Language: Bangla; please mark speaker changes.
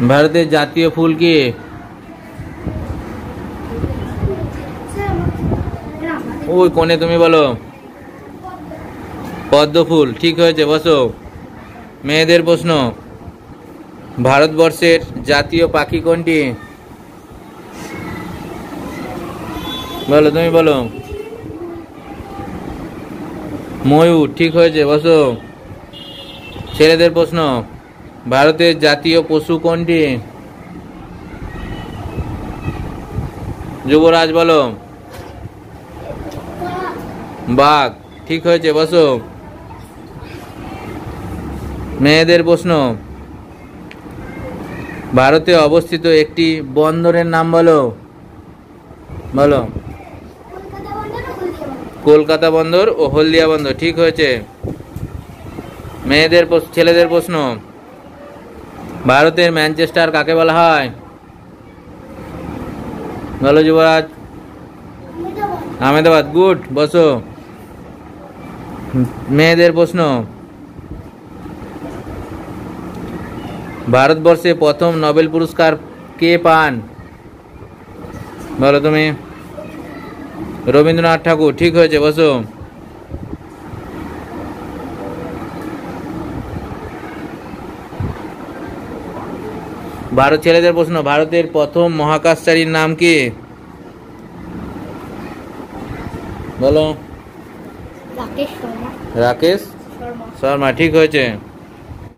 Speaker 1: ভারতের জাতীয় ফুল কি? ওই কোণে তুমি বলো। পদ্ম ফুল, ঠিক হয়েছে, বসো। মেয়েদের প্রশ্ন, ভারতবর্ষের জাতীয় পাখি কোনটি? বলো, তুমি বলো। ময়ূর, ঠিক হয়েছে, বসো। ছেলেদের প্রশ্ন, ভারতের জাতীয় পশু কোনটি? যুবরাজ বলো। বাঘ, ঠিক হয়েছে, বসো। মেয়েদের প্রশ্ন, ভারতে অবস্থিত একটি বন্দরের নাম বলো। বলো। কলকাতা বন্দর ও হলদিয়া বন্দর, ঠিক হয়েছে। ছেলেদের প্রশ্ন, ভারতের ম্যানচেস্টার কাকে বলা হয়? বলো যুবরাজ। আহমেদাবাদ, গুড, বসো। মেয়েদের প্রশ্ন, ভারতবর্ষে প্রথম নোবেল পুরস্কার কে পান? বলো তুমি। রবীন্দ্রনাথ ঠাকুর, ঠিক হয়েছে, বসো। ছেলেদের প্রশ্ন, ভারতের প্রথম মহাকাশচারীর নাম কি? বলো। রাকেশ শর্মা, ঠিক হয়েছে।